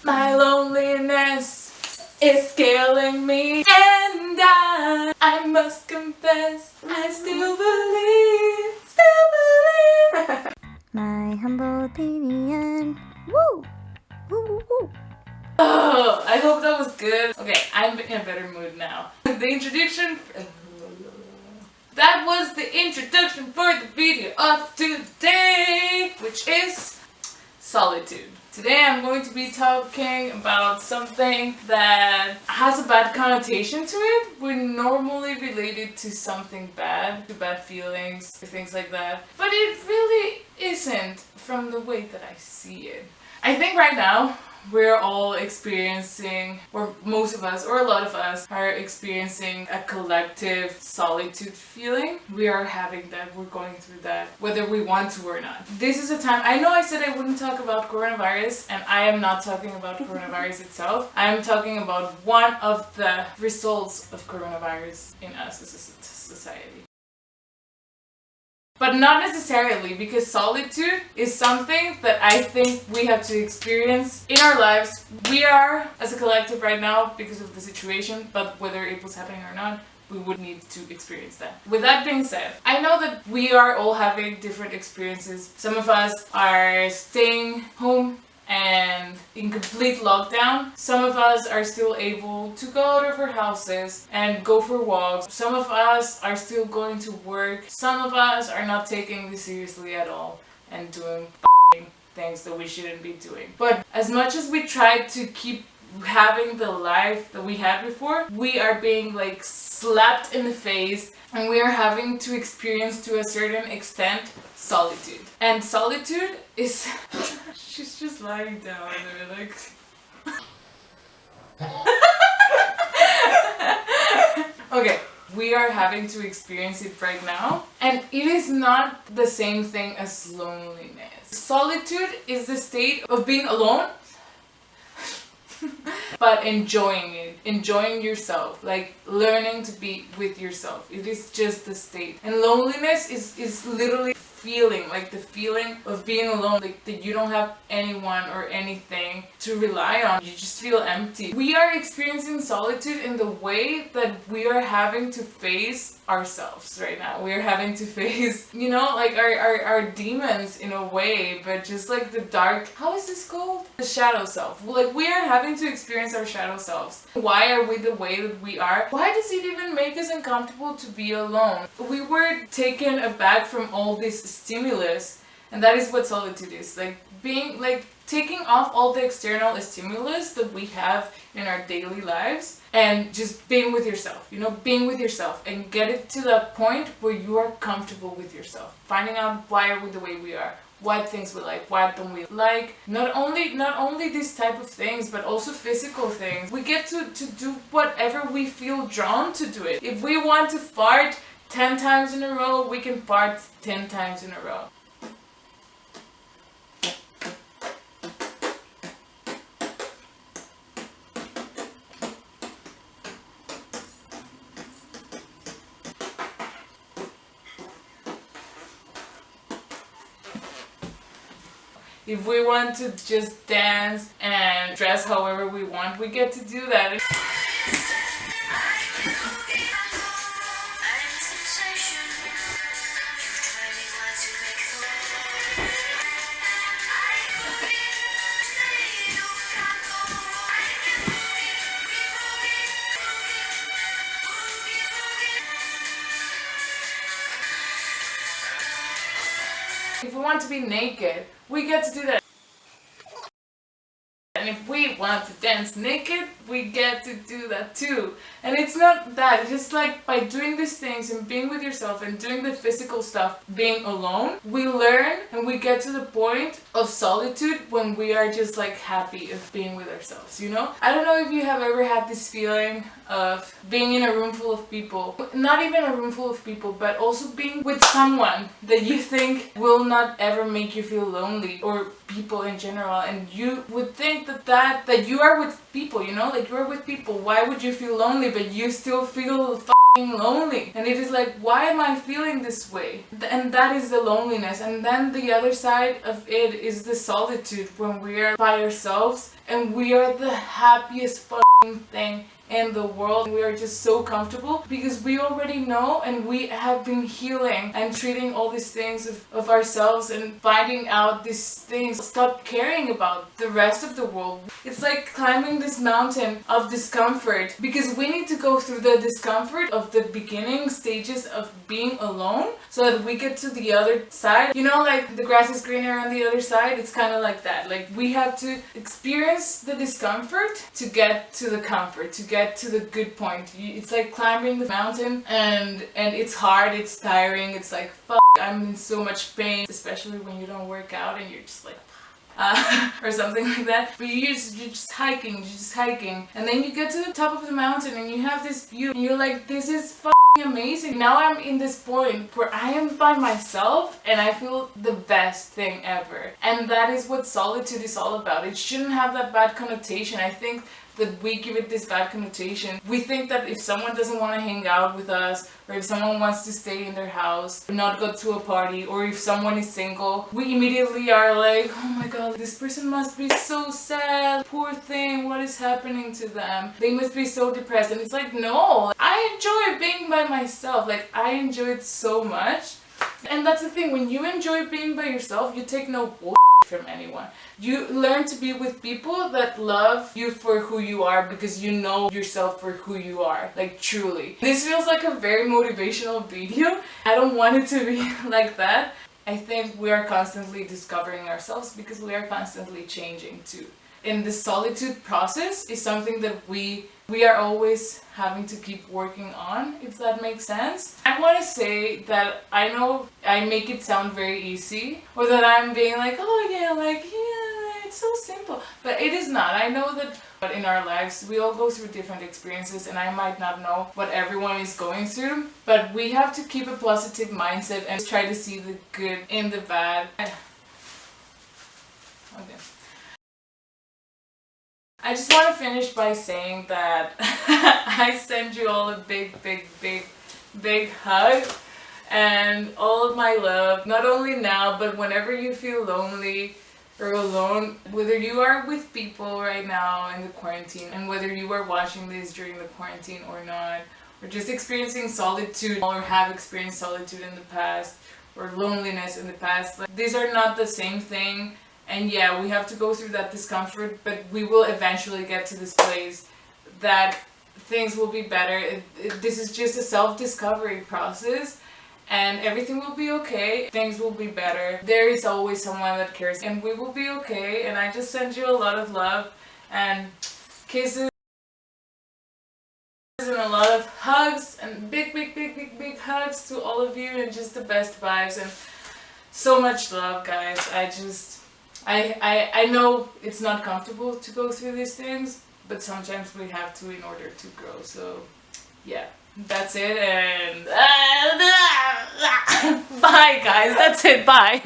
My loneliness is killing me, and I must confess, I still believe. My humble opinion. Woo! Woo woo woo! Oh, I hope that was good. Okay, I'm in a better mood now. The introduction. That was the introduction for the video of today, which is solitude. Today I'm going to be talking about something that has a bad connotation to it. We normally relate it to something bad, to bad feelings, things like that. But it really isn't from the way that I see it. I think right now we're all experiencing, or most of us, or a lot of us, are experiencing a collective solitude feeling. We are having that, we're going through that, whether we want to or not. This is a time, I know I said I wouldn't talk about coronavirus, and I am not talking about coronavirus itself. I am talking about one of the results of coronavirus in us as a society. But not necessarily, because solitude is something that I think we have to experience in our lives. We are, as a collective right now, because of the situation, but whether it was happening or not, we would need to experience that. With that being said, I know that we are all having different experiences. Some of us are staying home and in complete lockdown. Some of us are still able to go out of our houses and go for walks. Some of us are still going to work. Some of us are not taking this seriously at all and doing things that we shouldn't be doing. But as much as we try to keep having the life that we had before, we are being like slapped in the face, and we are having to experience, to a certain extent, solitude. And solitude is she's just lying down there like okay, we are having to experience it right now, and it is not the same thing as loneliness. Solitude is the state of being alone but enjoying it, enjoying yourself, like learning to be with yourself. It is just the state. And loneliness is literally feeling, like the feeling of being alone, like that you don't have anyone or anything to rely on. You just feel empty. We are experiencing solitude in the way that we are having to face ourselves right now. We are having to face, you know, like our demons in a way, but just like the dark, how is this called? The shadow self. Like we are having to experience our shadow selves. Why are we the way that we are? Why does it even make us uncomfortable to be alone? We were taken aback from all this stimulus, and that is what solitude is. Like being like taking off all the external stimulus that we have in our daily lives and just being with yourself, you know, being with yourself, and get it to that point where you are comfortable with yourself, finding out why are we the way we are, what things we like, what don't we like. Not only this type of things, but also physical things. We get to do whatever we feel drawn to do it. If we want to fart 10 times in a row, we can fart 10 times in a row. If we want to just dance and dress however we want, we get to do that. If we want to be naked, we get to do that. And if we want to dance naked, we get to do that too. And it's not that, it's just like by doing these things and being with yourself and doing the physical stuff, being alone, we learn and we get to the point of solitude when we are just like happy of being with ourselves, you know? I don't know if you have ever had this feeling of being in a room full of people, not even a room full of people, but also being with someone that you think will not ever make you feel lonely, or people in general, and you would think that you are with people, you know, like you're with people. Why would you feel lonely but you still feel lonely, and it is like, why am I feeling this way? And that is the loneliness. And then the other side of it is the solitude, when we are by ourselves and we are the happiest thing in the world. We are just so comfortable because we already know, and we have been healing and treating all these things of ourselves and finding out these things. Stop caring about the rest of the world. It's like climbing this mountain of discomfort, because we need to go through the discomfort of the beginning stages of being alone so that we get to the other side. You know, like the grass is greener on the other side. It's kind of like that. Like, we have to experience the discomfort to get to the comfort, to get to the good point. It's like climbing the mountain, and it's hard, it's tiring, it's like, fuck, I'm in so much pain, especially when you don't work out and you're just like or something like that. But you're just hiking, and then you get to the top of the mountain and you have this view and you're like, this is fucking amazing. Now I'm in this point where I am by myself and I feel the best thing ever. And that is what solitude is all about. It shouldn't have that bad connotation. I think that we give it this bad connotation. We think that if someone doesn't want to hang out with us, or if someone wants to stay in their house, or not go to a party, or if someone is single, we immediately are like, oh my god, this person must be so sad, poor thing, what is happening to them? They must be so depressed. And it's like, no, I enjoy being by myself. Like, I enjoy it so much. And that's the thing, when you enjoy being by yourself, you take no bullshit from anyone. You learn to be with people that love you for who you are, because you know yourself for who you are, like, truly. This feels like a very motivational video. I don't want it to be like that. I think we are constantly discovering ourselves because we are constantly changing too. And the solitude process is something that we are always having to keep working on, if that makes sense. I want to say that I know I make it sound very easy, or that I'm being like, oh yeah, like, yeah, it's so simple. But it is not. I know that in our lives we all go through different experiences, and I might not know what everyone is going through, but we have to keep a positive mindset and try to see the good in the bad. Okay. I just want to finish by saying that I send you all a big hug and all of my love, not only now, but whenever you feel lonely or alone, whether you are with people right now in the quarantine, and whether you are watching this during the quarantine or not, or just experiencing solitude, or have experienced solitude in the past, or loneliness in the past. Like, these are not the same thing. And yeah, we have to go through that discomfort, but we will eventually get to this place that things will be better. This is just a self-discovery process, and everything will be okay. Things will be better. There is always someone that cares, and we will be okay. And I just send you a lot of love and kisses and a lot of hugs, and big hugs to all of you, and just the best vibes and so much love, guys. I know it's not comfortable to go through these things, but sometimes we have to in order to grow. So yeah, that's it, and bye guys, that's it, bye.